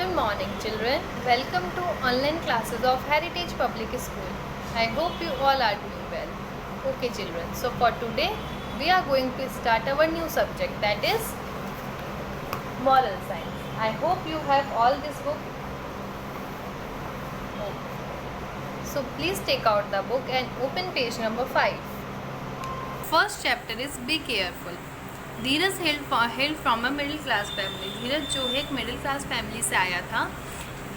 Good morning, children. Welcome to online classes of Heritage Public School. I hope you all are doing well. Okay, children. So for today, we are going to start our new subject, that is moral science. I hope you have all this book. So please take out the book and open page number 5. First chapter is Be Careful. Dheeraj hailed from a middle class family. Dheeraj जो है एक middle class family से आया था.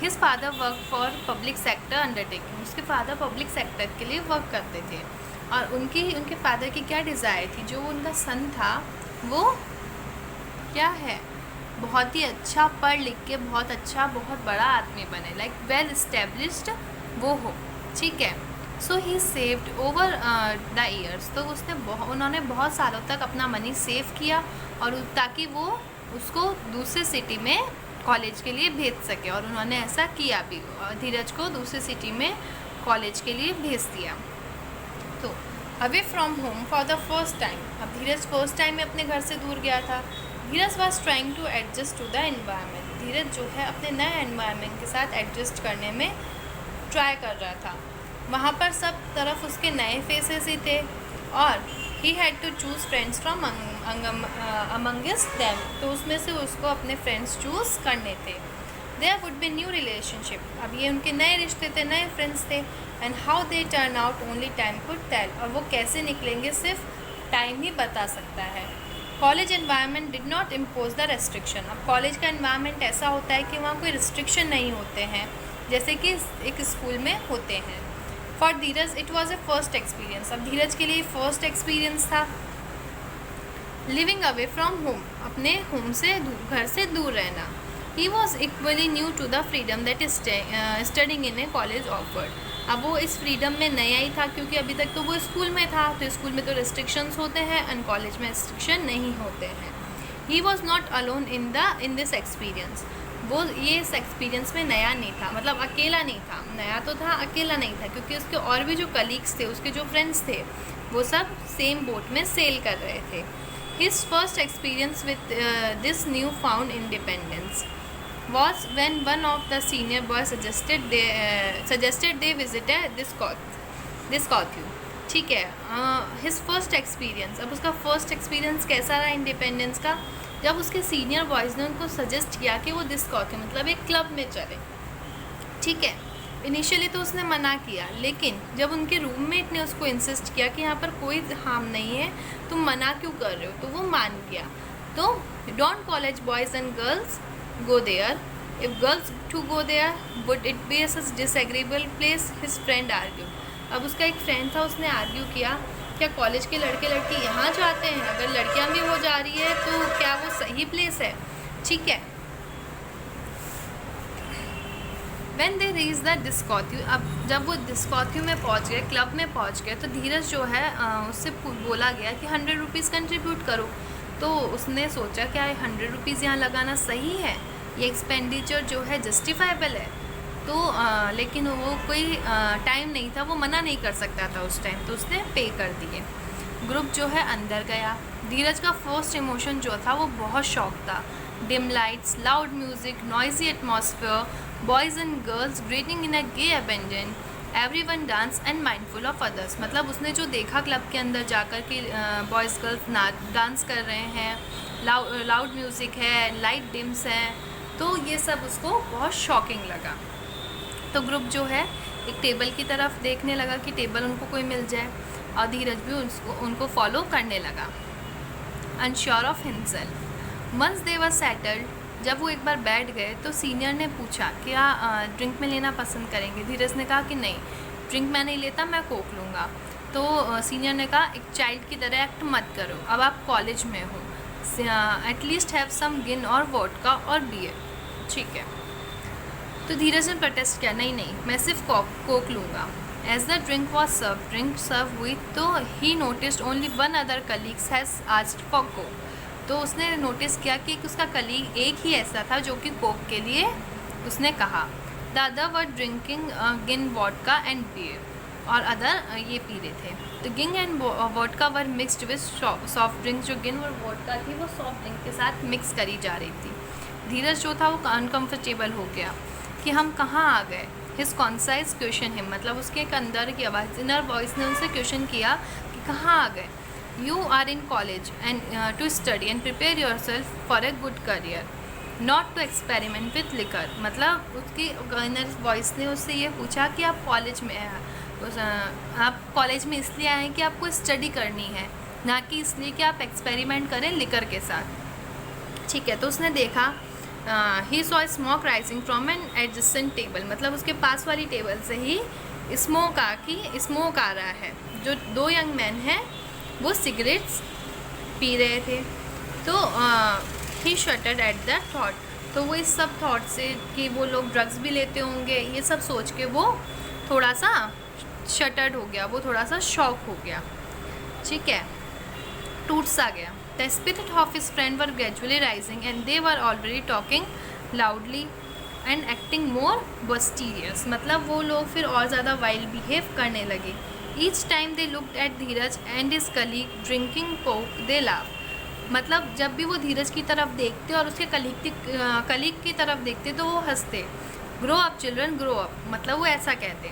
His father work for public sector undertaking. उसके father public sector के लिए work करते थे और उनके फादर की क्या डिज़ायर थी, जो उनका सन था वो क्या है, बहुत ही अच्छा पढ़ लिख के बहुत अच्छा बहुत बड़ा आदमी बने, लाइक वेल इस्टेब्लिश्ड वो हो. ठीक है. सो ही सेव्ड ओवर द ईयर्स. तो उन्होंने बहुत सालों तक अपना मनी सेव किया और ताकि वो उसको दूसरे सिटी में कॉलेज के लिए भेज सके, और उन्होंने ऐसा किया भी. धीरज को दूसरे सिटी में कॉलेज के लिए भेज दिया. तो away from home for the first time. अब धीरज फर्स्ट टाइम में अपने घर से दूर गया था. Dheeraj was trying to adjust to the environment. Dheeraj जो है अपने नए एनवायरनमेंट के साथ एडजस्ट करने में ट्राई कर रहा था. वहाँ पर सब तरफ उसके नए फेसेस ही थे और he had to choose friends from amongst them. तो उसमें से उसको अपने फ्रेंड्स चूज़ करने थे. There would be new relationship. अब ये उनके नए रिश्ते थे, नए फ्रेंड्स थे. And how they turn out only time could tell. और वो कैसे निकलेंगे सिर्फ टाइम ही बता सकता है. College environment did not impose the restriction. अब कॉलेज का एनवायरनमेंट ऐसा होता है कि वहाँ कोई रिस्ट्रिक्शन नहीं होते हैं जैसे कि एक स्कूल में होते हैं. For Dheeraj it was a first experience. अब धीरज के लिए फर्स्ट एक्सपीरियंस था. Living away from home. अपने होम से घर से दूर रहना. He was equally new to the freedom that is studying in a college offered. अब वो इस फ्रीडम में नया ही था क्योंकि अभी तक तो वो स्कूल में था. तो स्कूल में तो रिस्ट्रिक्शंस होते हैं एंड कॉलेज में रिस्ट्रिक्शन नहीं होते हैं. He was not alone in this experience. वो ये इस एक्सपीरियंस में नया नहीं था, मतलब अकेला नहीं था. नया तो था, अकेला नहीं था, क्योंकि उसके और भी जो कलीग्स थे, उसके जो फ्रेंड्स थे, वो सब सेम बोट में सेल कर रहे थे. His first experience with this new found independence was when one of the senior boy suggested they visit this कॉथ्यू. ठीक है. His first experience. अब उसका फर्स्ट एक्सपीरियंस कैसा रहा इंडिपेंडेंस का, जब उसके सीनियर बॉयज़ ने उनको सजेस्ट किया कि वो दिस कॉथ्यू मतलब एक क्लब में चले. ठीक है. इनिशियली तो उसने मना किया, लेकिन जब उनके रूममेट ने उसको इंसिस्ट किया कि यहाँ पर कोई हार्म नहीं है, तुम मना क्यों कर रहे हो, तो वो मान गया. तो don't college boys and girls go there. If girls do go there would it be such disagreeable place. His friend argue. अब उसका एक फ्रेंड था, उसने आर्ग्यू किया, क्या कॉलेज के लड़के लड़की यहाँ जाते हैं, अगर लड़कियाँ भी हो जा रही है तो क्या वो सही प्लेस है. ठीक है. When they reached the डिस्कॉथ्यू. अब जब वो डिस्कॉथ्यू में पहुँच गए, क्लब में पहुँच गए, तो धीरज जो है उससे बोला गया कि 100 रुपीज़ कंट्रीब्यूट करो. तो उसने सोचा क्या 100 रुपीज़ यहाँ लगाना सही है, ये एक्सपेंडिचर जो है जस्टिफाइबल है. तो लेकिन वो कोई टाइम नहीं था, वो मना नहीं कर सकता था उस टाइम, तो उसने पे कर दिए. ग्रुप जो है अंदर गया. धीरज का फर्स्ट इमोशन जो था वो बहुत शौक था. Dim lights, loud music, noisy atmosphere, boys and girls greeting in a gay abandon, everyone dance and mindful of others. मतलब उसने जो देखा क्लब के अंदर जाकर के बॉयज़ गर्ल्स डांस कर रहे हैं, लाउड म्यूज़िक है, लाइट डिम्स हैं, तो ये सब उसको बहुत शॉकिंग लगा. तो ग्रुप जो है एक टेबल की तरफ देखने लगा कि टेबल उनको कोई मिल जाए, और धीरज भी उनको फॉलो करने लगा. Unsure of himself. Once they were settled. जब वो एक बार बैठ गए तो सीनियर ने पूछा क्या ड्रिंक में लेना पसंद करेंगे. धीरज ने कहा कि नहीं, ड्रिंक मैं नहीं लेता, मैं कोक लूँगा. तो सीनियर ने कहा एक चाइल्ड की तरह एक्ट मत करो, अब आप कॉलेज में हो, एटलीस्ट हैव सम गिन और वोडका और बियर. ठीक है. तो धीरज ने प्रोटेस्ट किया, नहीं नहीं, मैं सिर्फ कोक लूँगा. As the drink was drink serve हुई तो he noticed only one other colleagues has asked for Coke. तो उसने नोटिस किया कि उसका कलीग एक ही ऐसा था जो कि कोक के लिए उसने कहा. द अदर वर ड्रिंकिंग गिन वोडका एंड बियर. और अदर ये पी रहे थे. तो गिन and vodka were mixed with soft drinks. जो गिन और वोडका थी वो सॉफ्ट ड्रिंक के साथ मिक्स करी जा रही थी. धीरज जो था वो अनकम्फर्टेबल हो गया कि हम कहाँ आ गए। हिज कॉन्साइज क्वेश्चन हिम, मतलब उसके एक अंदर की आवाज़, इनर वॉइस ने उनसे क्वेश्चन किया कि कहाँ आ गए। You are in college and to study and prepare yourself for a good career, not to experiment with liquor. मतलब उसकी इनर वॉइस ने उससे ये पूछा कि आप कॉलेज में आप कॉलेज में इसलिए आए हैं कि आपको स्टडी करनी है, ना कि इसलिए कि आप एक्सपेरिमेंट करें लिकर के साथ। ठीक है, तो उसने देखा he saw smoke rising from an adjacent table, मतलब उसके पास वाली टेबल से ही स्मोक आ रहा है। जो दो यंग मैन हैं वो सिगरेट्स पी रहे थे। तो ही शटर्ड एट द थॉट, तो वो इस सब थॉट से कि वो लोग ड्रग्स भी लेते होंगे, ये सब सोच के वो थोड़ा सा शटर्ड हो गया, वो थोड़ा सा शॉक हो गया। ठीक है, टूट सा गया। The spirit of his friend were gradually rising and they were already talking loudly and acting more boisterous, मतलब वो लोग फिर और ज़्यादा वाइल्ड बिहेव करने लगे। Each time they looked at Dheeraj and his colleague drinking Coke they laugh, मतलब जब भी वो धीरज की तरफ देखते और उसके कलीग की तरफ देखते तो वो हंसते। Grow up children grow up, मतलब वो ऐसा कहते।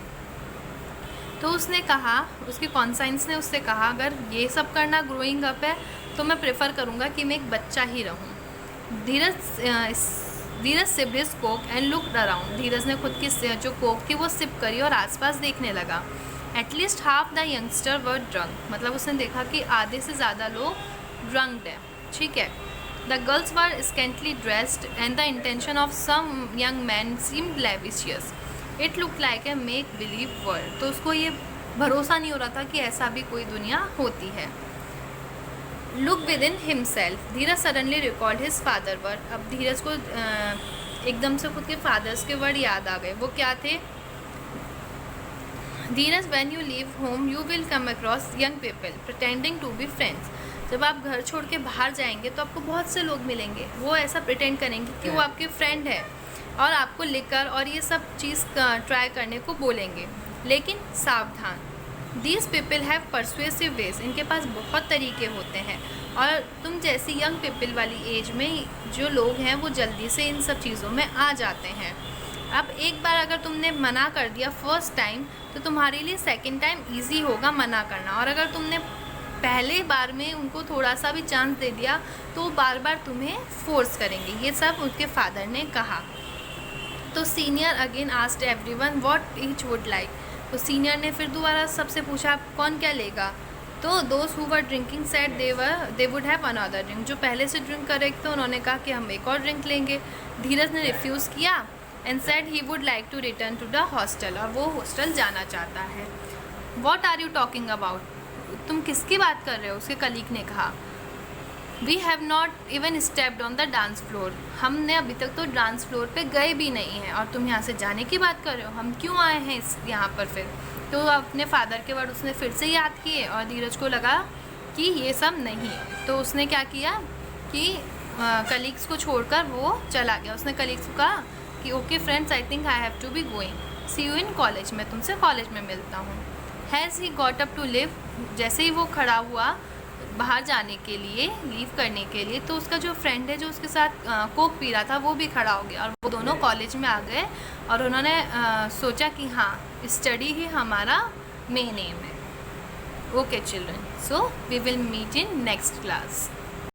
तो उसने कहा, उसके कॉन्साइंस ने उससे कहा, अगर ये सब करना ग्रोइंग अप है तो मैं प्रेफर करूँगा कि मैं एक बच्चा ही रहूँ। Dheeraj sipped his Coke and looked around, Dheeraj ने खुद की जो कोक थी वो सिप करी और आसपास देखने लगा। At least half the youngster were drunk, मतलब उसने देखा कि आधे से ज़्यादा लोग ड्रंक्ड है। ठीक है, the girls were scantily dressed and the intention of some young man seemed lascivious, it look like a make believe world, तो उसको ये भरोसा नहीं हो रहा था कि ऐसा भी कोई दुनिया होती है। Look with in himself, Dheeraj suddenly recalled his father word, अब धीरज को एकदम से खुद के फादर्स के वर्ड याद आ गए। वो क्या थे? Dheeraj, when you leave home you will come across young people pretending to be friends, जब आप घर छोड़ के बाहर जाएंगे तो आपको बहुत से लोग मिलेंगे, वो ऐसा प्रिटेंड करेंगे कि वो आपके फ्रेंड है और आपको लिकर और ये सब चीज़ ट्राई करने को बोलेंगे। लेकिन सावधान, these people have persuasive ways, इनके पास बहुत तरीके होते हैं और तुम जैसी यंग पीपल वाली एज में जो लोग हैं वो जल्दी से इन सब चीज़ों में आ जाते हैं। अब एक बार अगर तुमने मना कर दिया फर्स्ट टाइम तो तुम्हारे लिए सेकंड टाइम इजी होगा मना करना, और अगर तुमने पहले बार में उनको थोड़ा सा भी चांस दे दिया तो बार बार तुम्हें फोर्स करेंगे। ये सब उनके फादर ने कहा। तो senior again asked everyone what each would like, तो सीनियर ने फिर दोबारा सबसे पूछा कौन क्या लेगा। तो दोस्त who were drinking said they would have another drink, जो पहले से ड्रिंक कर रहे थे उन्होंने कहा कि हम एक और ड्रिंक लेंगे। धीरज ने रिफ्यूज़ किया and said he would like to return to the hostel, और वो हॉस्टल जाना चाहता है। What are you talking about, तुम किसकी बात कर रहे हो? उसके कलीग ने कहा। We have not even stepped on the dance floor, हमने अभी तक तो डांस फ्लोर पे गए भी नहीं हैं और तुम यहाँ से जाने की बात कर रहे हो, हम क्यों आए हैं यहाँ पर फिर? तो अपने फादर के वर्ड उसने फिर से याद किए और धीरज को लगा कि ये सब नहीं, तो उसने क्या किया कि कलीग्स को छोड़कर वो चला गया। उसने कलीग्स को कहा कि okay friends, I think I have to be going, see you in college, मैं तुमसे कॉलेज में मिलता हूँ। Has he got up to leave, जैसे ही वो खड़ा हुआ बाहर जाने के लिए, लीव करने के लिए, तो उसका जो फ्रेंड है जो उसके साथ कोक पी रहा था वो भी खड़ा हो गया और वो दोनों कॉलेज में आ गए और उन्होंने सोचा कि हाँ स्टडी ही हमारा मेन एम है। Okay children, so we will meet in next class.